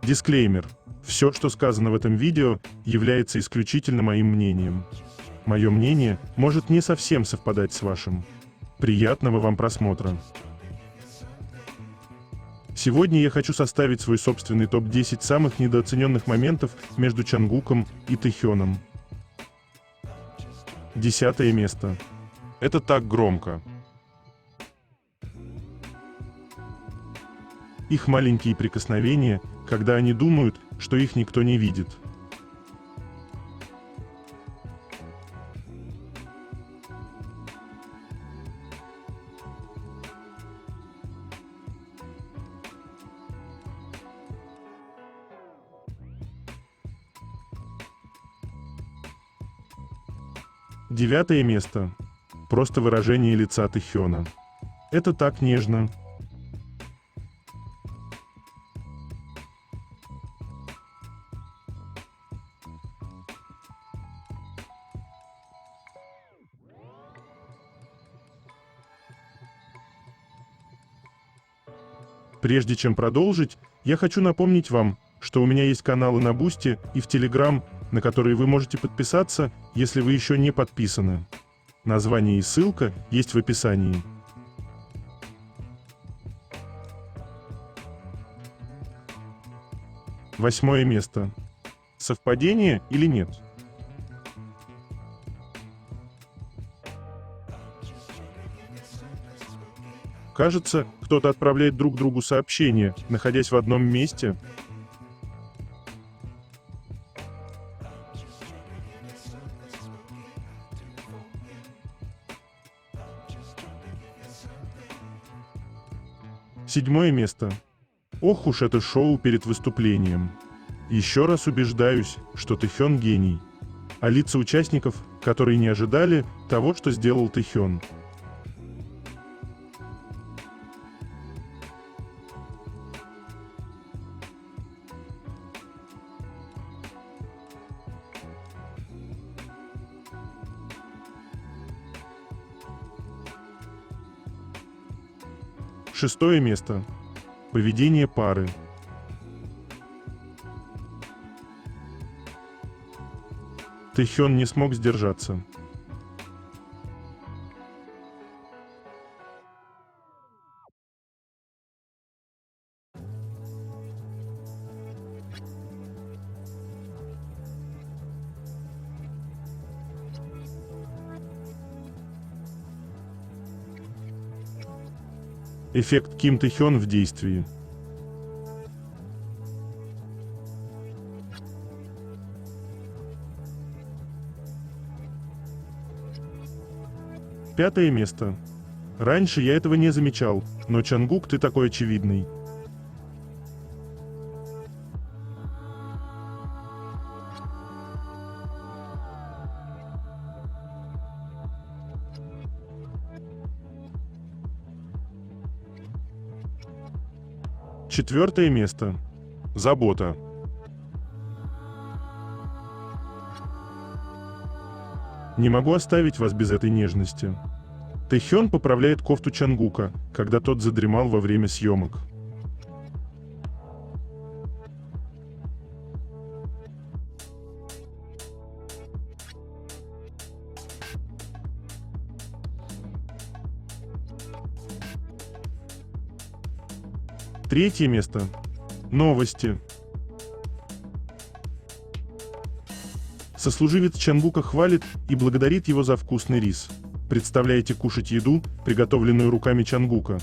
Дисклеймер. Все, что сказано в этом видео, является исключительно моим мнением. Мое мнение может не совсем совпадать с вашим. Приятного вам просмотра. Сегодня я хочу составить свой собственный топ-10 самых недооцененных моментов между Чангуком и Тэхёном. 10 место. Это так громко. Их маленькие прикосновения, когда они думают, что их никто не видит. Девятое место. Просто выражение лица Тэхёна. Это так нежно. Прежде чем продолжить, я хочу напомнить вам, что у меня есть каналы на Бусти и в Telegram, на которые вы можете подписаться, если вы еще не подписаны. Название и ссылка есть в описании. Восьмое место. Совпадение или нет? Кажется, кто-то отправляет друг другу сообщения, находясь в одном месте. Седьмое место. Ох уж это шоу перед выступлением. Еще раз убеждаюсь, что Тэхён гений. А лица участников, которые не ожидали того, что сделал Тэхён. Шестое место. Поведение пары. Тэхён не смог сдержаться. Эффект Ким Тэхён в действии. Пятое место. Раньше я этого не замечал, но Чангук, ты такой очевидный. Четвертое место. Забота. Не могу оставить вас без этой нежности. Тэхён поправляет кофту Чангука, когда тот задремал во время съемок. Третье место. Новости. Сослуживец Чангука хвалит и благодарит его за вкусный рис. Представляете кушать еду, приготовленную руками Чангука?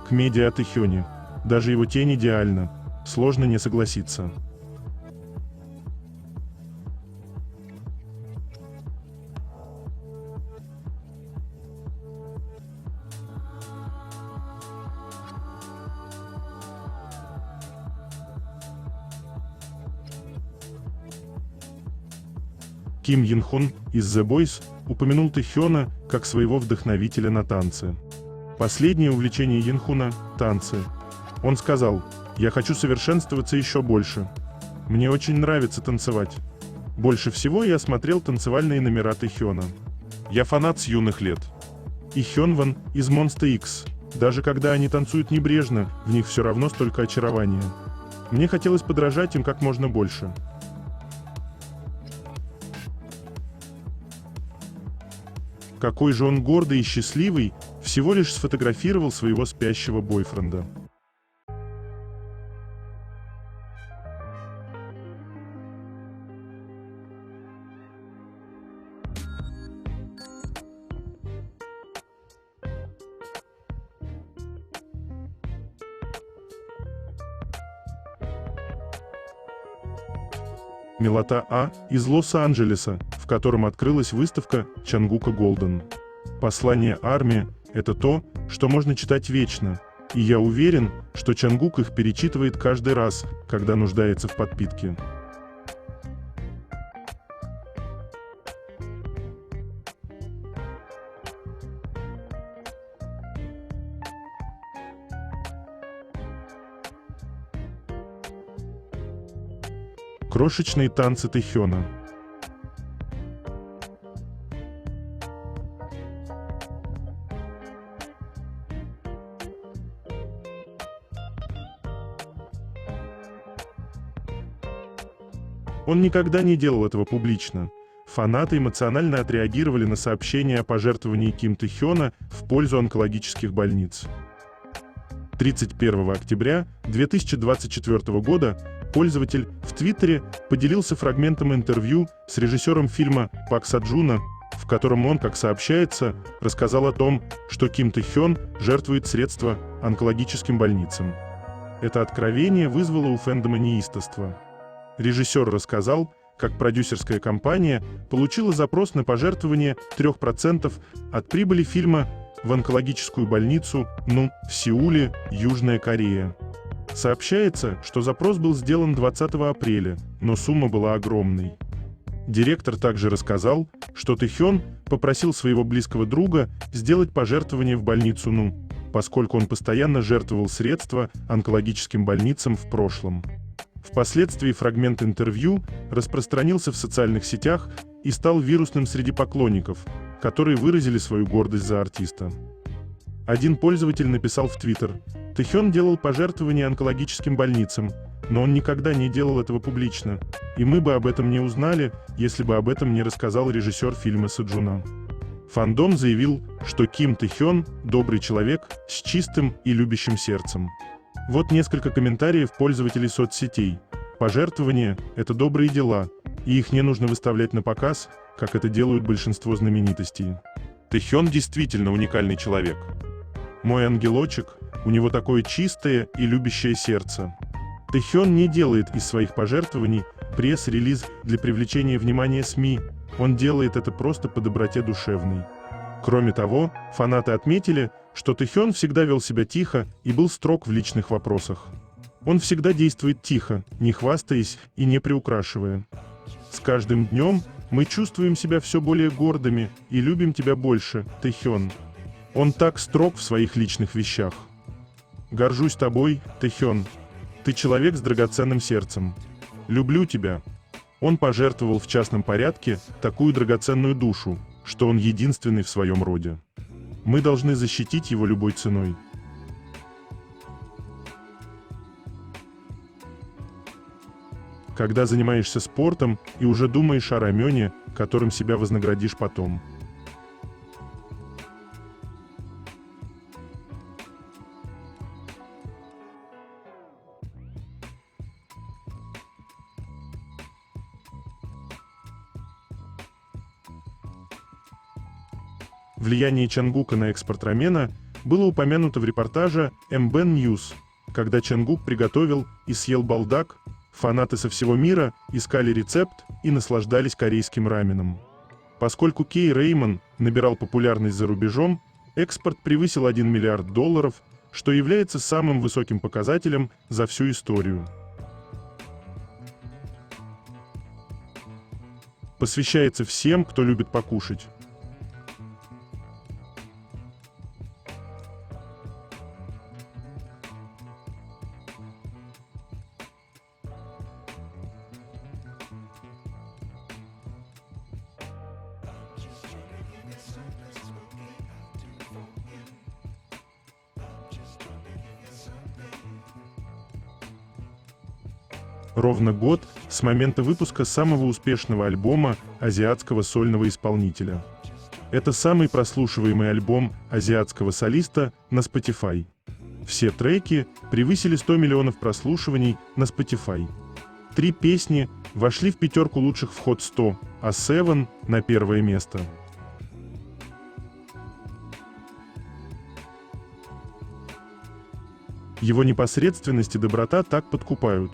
Комедия о Тэхёне. Даже его тень идеальна. Сложно не согласиться. Ким Йин Хун из The Boys упомянул Тэхёна как своего вдохновителя на танцы. Последнее увлечение Йинхуна – танцы. Он сказал: «Я хочу совершенствоваться еще больше. Мне очень нравится танцевать». Больше всего я смотрел танцевальные номера Тэхёна. Я фанат с юных лет. И Хёнвон из Monsta X. Даже когда они танцуют небрежно, в них все равно столько очарования. Мне хотелось подражать им как можно больше. Какой же он гордый и счастливый, всего лишь сфотографировал своего спящего бойфренда. Милота А из Лос-Анджелеса, в котором открылась выставка Чангука Голден. Послание армии – это то, что можно читать вечно, и я уверен, что Чангук их перечитывает каждый раз, когда нуждается в подпитке. Крошечные танцы Тэхёна. Он никогда не делал этого публично. Фанаты эмоционально отреагировали на сообщение о пожертвовании Ким Тэхёна в пользу онкологических больниц. 31 октября 2024 года пользователь в Твиттере поделился фрагментом интервью с режиссером фильма Пак Саджуна, в котором он, как сообщается, рассказал о том, что Ким Тэхён жертвует средства онкологическим больницам. Это откровение вызвало у фэндома неистовство. Режиссер рассказал, как продюсерская компания получила запрос на пожертвование 3% от прибыли фильма в онкологическую больницу в Сеуле, Южная Корея. Сообщается, что запрос был сделан 20 апреля, но сумма была огромной. Директор также рассказал, что Тэхён попросил своего близкого друга сделать пожертвование в больницу поскольку он постоянно жертвовал средства онкологическим больницам в прошлом. Впоследствии фрагмент интервью распространился в социальных сетях и стал вирусным среди поклонников, которые выразили свою гордость за артиста. Один пользователь написал в Твиттер: «Тэхён делал пожертвования онкологическим больницам, но он никогда не делал этого публично, и мы бы об этом не узнали, если бы об этом не рассказал режиссер фильма Саджуна». Фандом заявил, что Ким Тэхён – добрый человек с чистым и любящим сердцем. Вот несколько комментариев пользователей соцсетей. Пожертвования – это добрые дела, и их не нужно выставлять на показ, как это делают большинство знаменитостей. Тэхён действительно уникальный человек. Мой ангелочек, у него такое чистое и любящее сердце. Тэхён не делает из своих пожертвований пресс-релиз для привлечения внимания СМИ, он делает это просто по доброте душевной. Кроме того, фанаты отметили, что Тэхён всегда вел себя тихо и был строг в личных вопросах. Он всегда действует тихо, не хвастаясь и не приукрашивая. С каждым днем мы чувствуем себя все более гордыми и любим тебя больше, Тэхён. Он так строг в своих личных вещах. Горжусь тобой, Тэхён. Ты человек с драгоценным сердцем. Люблю тебя. Он пожертвовал в частном порядке такую драгоценную душу, что он единственный в своем роде. Мы должны защитить его любой ценой. Когда занимаешься спортом и уже думаешь о рамене, которым себя вознаградишь потом. Влияние Чангука на экспорт рамена было упомянуто в репортаже MBN News. Когда Чангук приготовил и съел балдак, фанаты со всего мира искали рецепт и наслаждались корейским раменом. Поскольку K-Ramen набирал популярность за рубежом, экспорт превысил $1 миллиард, что является самым высоким показателем за всю историю. Посвящается всем, кто любит покушать. ровно год с момента выпуска самого успешного альбома азиатского сольного исполнителя. Это самый прослушиваемый альбом азиатского солиста на Spotify. Все треки превысили 100 миллионов прослушиваний на Spotify. 3 песни вошли в пятерку лучших в Hot 100, а Seven на первое место. Его непосредственность и доброта так подкупают.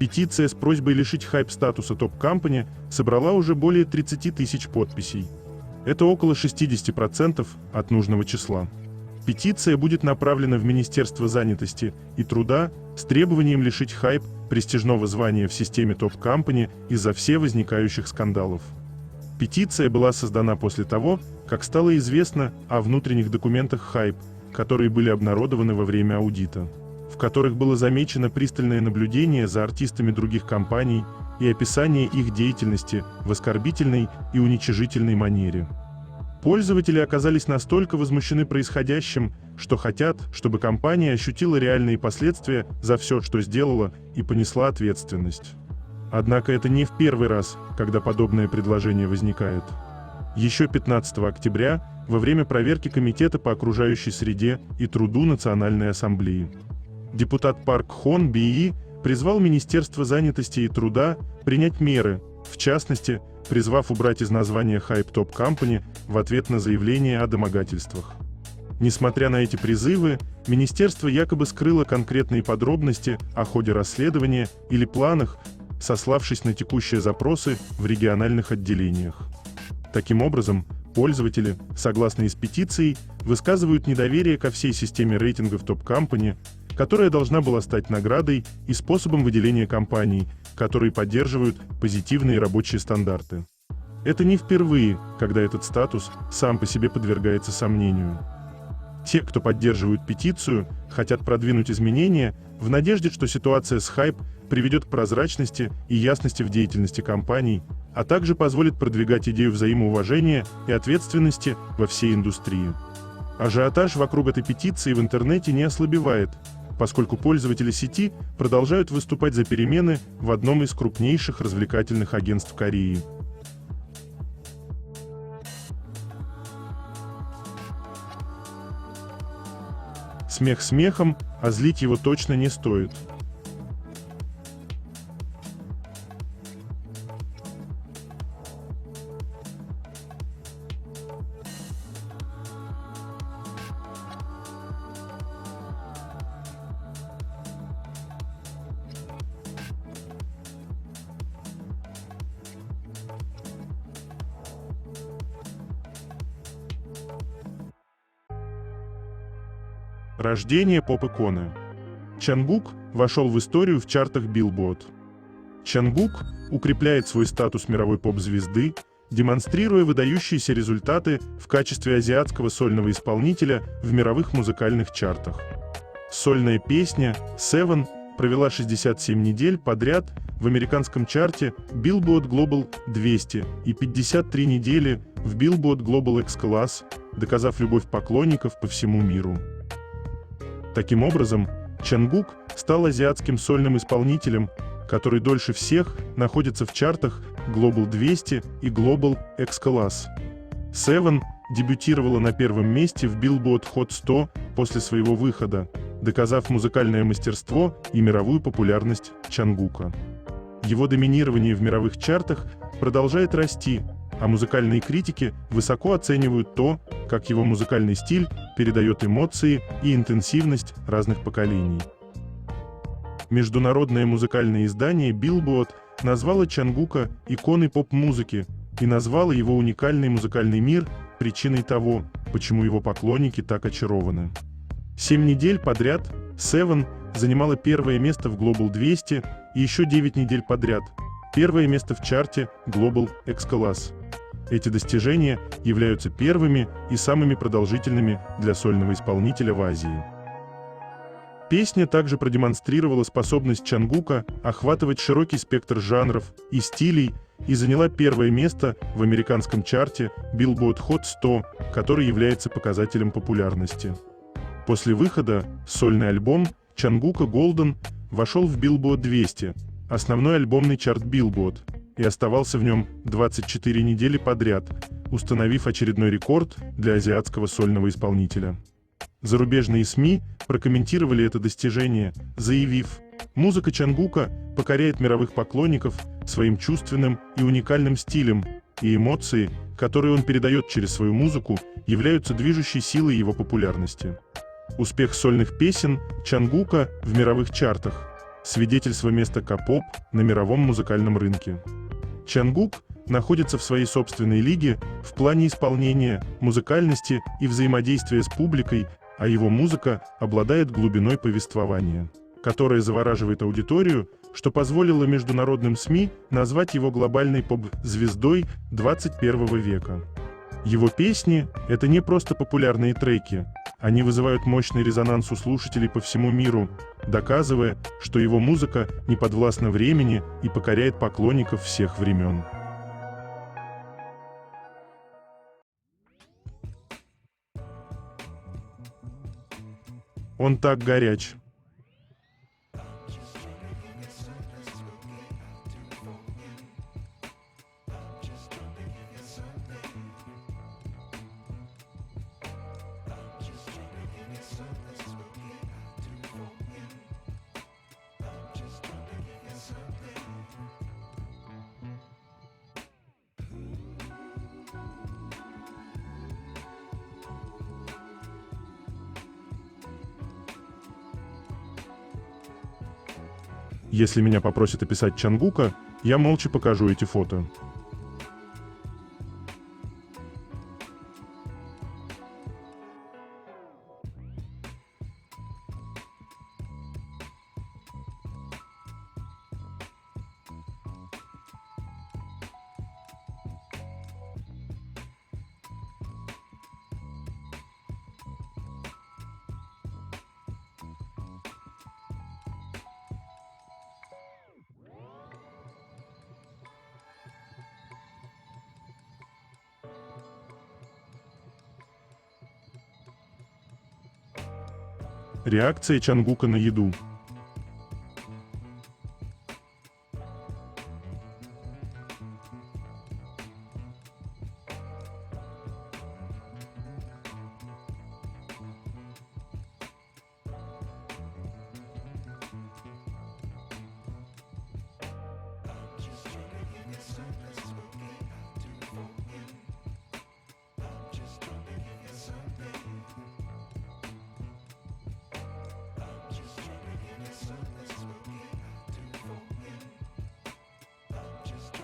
Петиция с просьбой лишить хайп статуса топ-компани собрала уже более 30 тысяч подписей. Это около 60% от нужного числа. Петиция будет направлена в Министерство занятости и труда с требованием лишить хайп престижного звания в системе топ-компани из-за всех возникающих скандалов. Петиция была создана после того, как стало известно о внутренних документах хайп, которые были обнародованы во время аудита, в которых было замечено пристальное наблюдение за артистами других компаний и описание их деятельности в оскорбительной и уничижительной манере. Пользователи оказались настолько возмущены происходящим, что хотят, чтобы компания ощутила реальные последствия за все, что сделала, и понесла ответственность. Однако это не в первый раз, когда подобное предложение возникает. Еще 15 октября, во время проверки Комитета по окружающей среде и труду Национальной ассамблеи, депутат Парк Хон Бии призвал Министерство занятости и труда принять меры, в частности, призвав убрать из названия Hype Top Company в ответ на заявление о домогательствах. Несмотря на эти призывы, министерство якобы скрыло конкретные подробности о ходе расследования или планах, сославшись на текущие запросы в региональных отделениях. Таким образом, пользователи, согласно с петицией, высказывают недоверие ко всей системе рейтингов Top Company, которая должна была стать наградой и способом выделения компаний, которые поддерживают позитивные рабочие стандарты. Это не впервые, когда этот статус сам по себе подвергается сомнению. Те, кто поддерживают петицию, хотят продвинуть изменения в надежде, что ситуация с хайп приведет к прозрачности и ясности в деятельности компаний, а также позволит продвигать идею взаимоуважения и ответственности во всей индустрии. Ажиотаж вокруг этой петиции в интернете не ослабевает, поскольку пользователи сети продолжают выступать за перемены в одном из крупнейших развлекательных агентств Кореи. Смех смехом, а злить его точно не стоит. Рождение поп-иконы. Чангук вошел в историю в чартах Billboard. Чангук укрепляет свой статус мировой поп-звезды, демонстрируя выдающиеся результаты в качестве азиатского сольного исполнителя в мировых музыкальных чартах. Сольная песня «Seven» провела 67 недель подряд в американском чарте Billboard Global 200 и 53 недели в Billboard Global X-Class, доказав любовь поклонников по всему миру. Таким образом, Чангук стал азиатским сольным исполнителем, который дольше всех находится в чартах Global 200 и Global X-Class. Seven дебютировала на первом месте в Billboard Hot 100 после своего выхода, доказав музыкальное мастерство и мировую популярность Чангука. Его доминирование в мировых чартах продолжает расти, а музыкальные критики высоко оценивают то, как его музыкальный стиль передает эмоции и интенсивность разных поколений. Международное музыкальное издание Billboard назвало Чангука иконой поп-музыки и назвало его уникальный музыкальный мир причиной того, почему его поклонники так очарованы. 7 недель подряд Seven занимала первое место в Global 200 и еще 9 недель подряд первое место в чарте Global X-Class. Эти достижения являются первыми и самыми продолжительными для сольного исполнителя в Азии. Песня также продемонстрировала способность Чангука охватывать широкий спектр жанров и стилей и заняла первое место в американском чарте Billboard Hot 100, который является показателем популярности. После выхода сольный альбом Чангука Golden вошел в Billboard 200, основной альбомный чарт Billboard, и оставался в нем 24 недели подряд, установив очередной рекорд для азиатского сольного исполнителя. Зарубежные СМИ прокомментировали это достижение, заявив: «Музыка Чангука покоряет мировых поклонников своим чувственным и уникальным стилем, и эмоции, которые он передает через свою музыку, являются движущей силой его популярности». Успех сольных песен Чангука в мировых чартах – свидетельство места К-поп на мировом музыкальном рынке. Чангук находится в своей собственной лиге в плане исполнения, музыкальности и взаимодействия с публикой, а его музыка обладает глубиной повествования, которая завораживает аудиторию, что позволило международным СМИ назвать его глобальной поп-звездой 21 века. Его песни – это не просто популярные треки, они вызывают мощный резонанс у слушателей по всему миру, доказывая, что его музыка не подвластна времени и покоряет поклонников всех времен. Он так горяч. Если меня попросят описать Чангука, я молча покажу эти фото. Реакция Чангука на еду.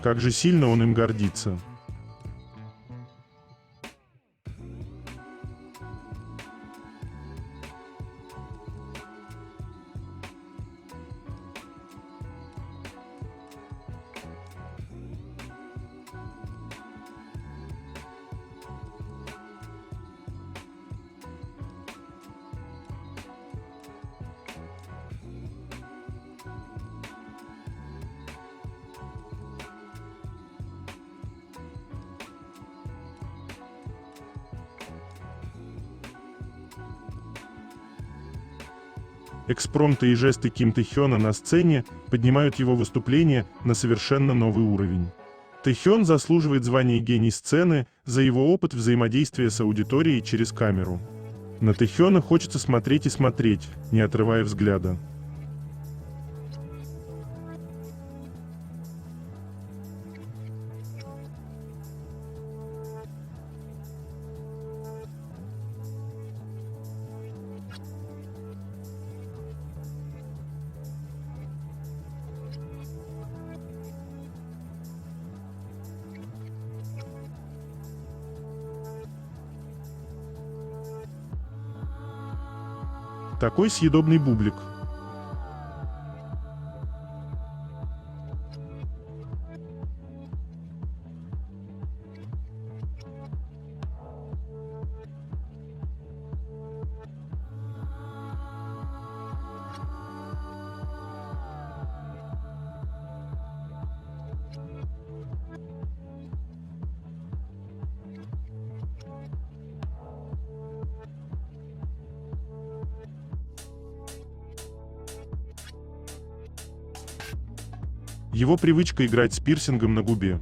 Как же сильно он им гордится. Экспромты и жесты Ким Тэхёна на сцене поднимают его выступление на совершенно новый уровень. Тэхён заслуживает звания гений сцены за его опыт взаимодействия с аудиторией через камеру. На Тэхёна хочется смотреть и смотреть, не отрывая взгляда. Такой съедобный бублик. Его привычка играть с пирсингом на губе.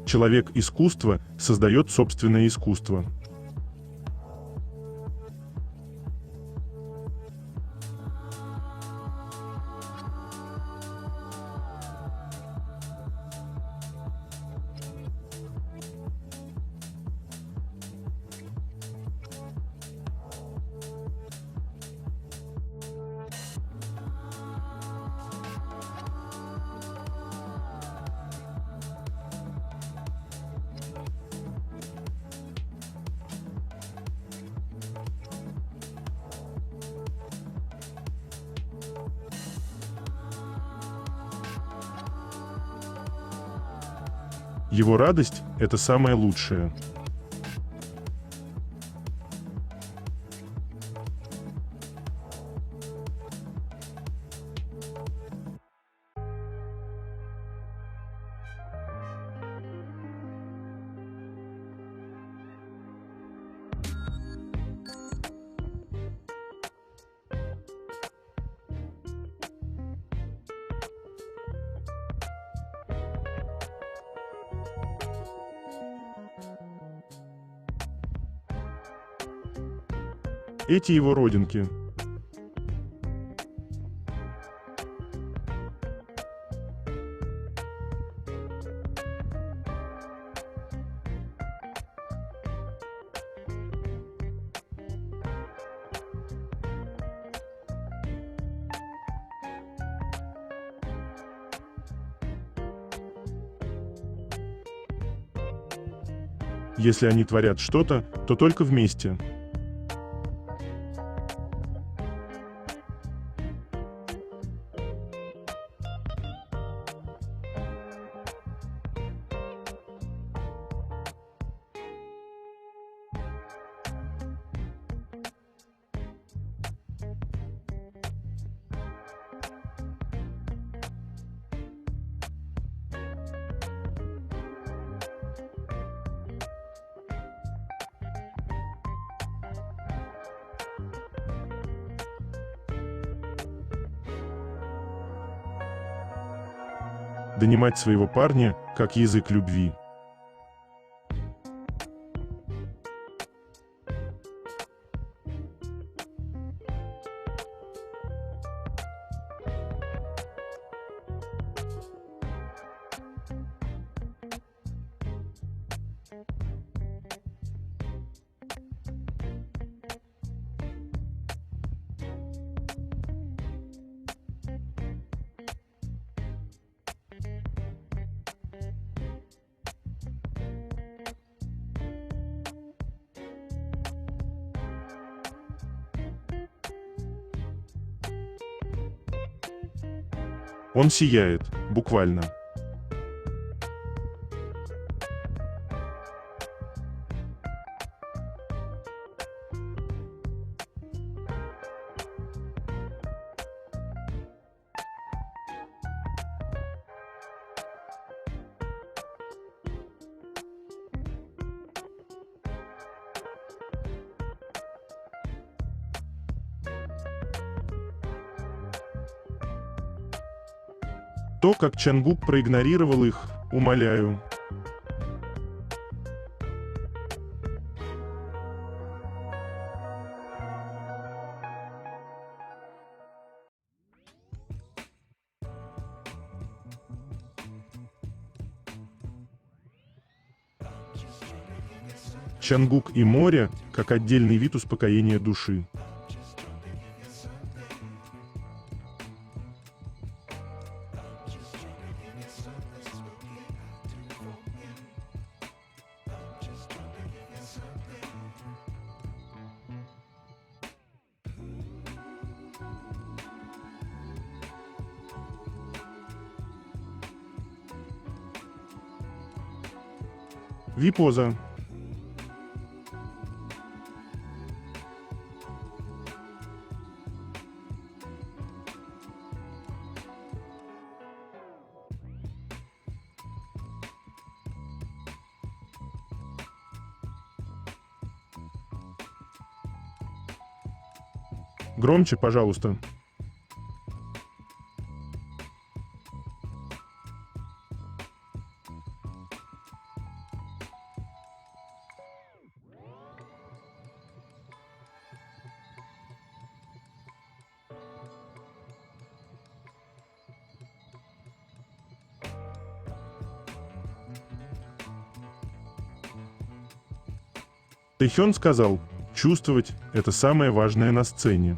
Человек искусства создает собственное искусство. Его радость – это самое лучшее. Эти его родинки. Если они творят что-то, то только вместе. Донимать своего парня, как язык любви. Он сияет, буквально. То, как Чангук проигнорировал их, умоляю. Чангук и море, как отдельный вид успокоения души. Ви-поза. Громче, пожалуйста. Тэхён сказал, чувствовать – это самое важное на сцене.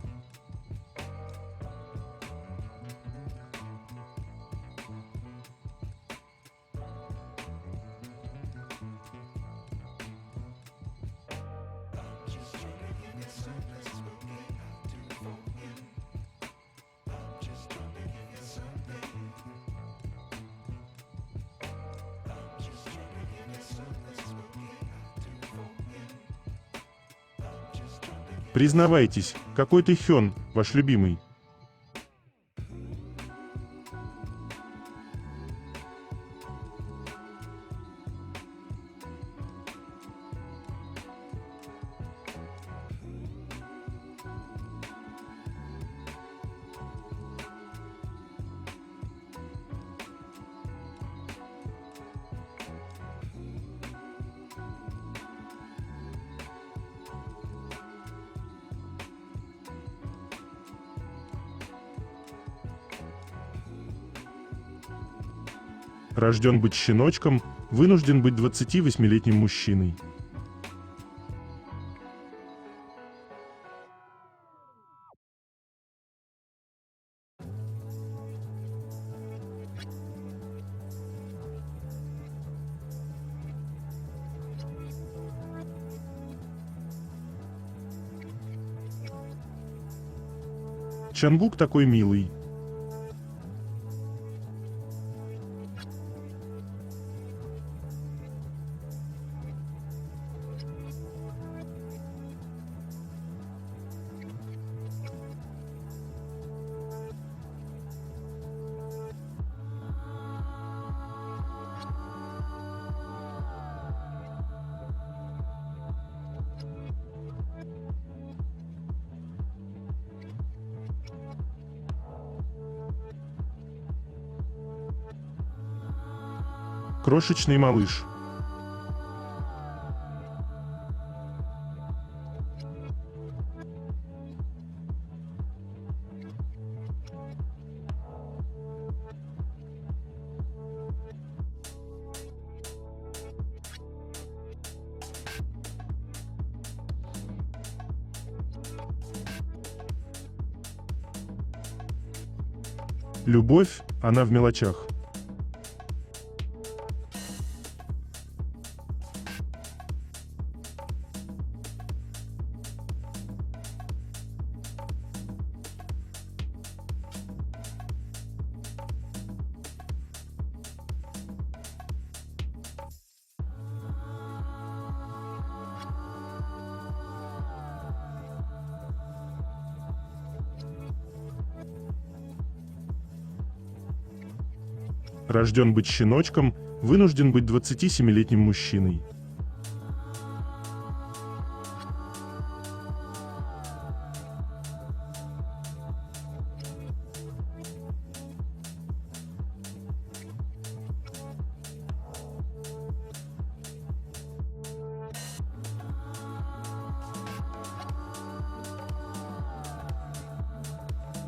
Признавайтесь, какой Тэхён, ваш любимый? Рожден быть щеночком, вынужден быть 28-летним мужчиной. Чангук такой милый. Крошечный малыш. Любовь, она в мелочах. Рожден быть щеночком, вынужден быть 27-летним мужчиной.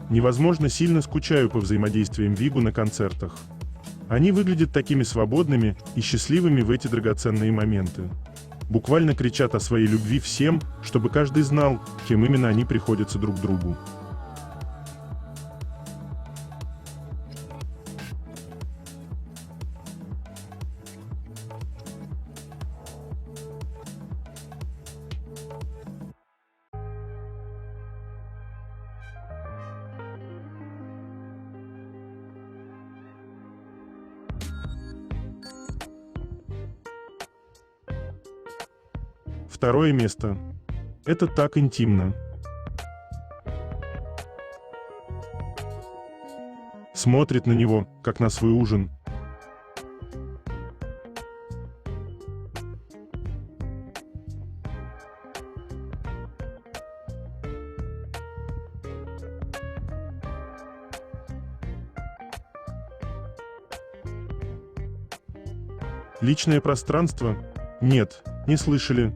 Невозможно сильно скучаю по взаимодействиям Вигу на концертах. Они выглядят такими свободными и счастливыми в эти драгоценные моменты. Буквально кричат о своей любви всем, чтобы каждый знал, кем именно они приходятся друг другу. Второе место. Это так интимно. Смотрит на него, как на свой ужин. Личное пространство? Нет, не слышали.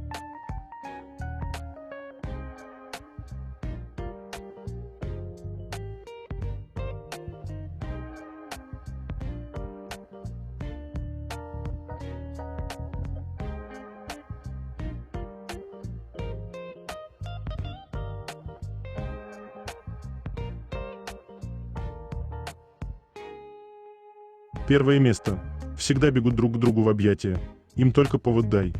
Первое место. Всегда бегут друг к другу в объятия. Им только повод дай.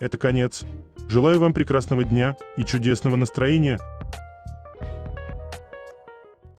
Это конец. Желаю вам прекрасного дня и чудесного настроения,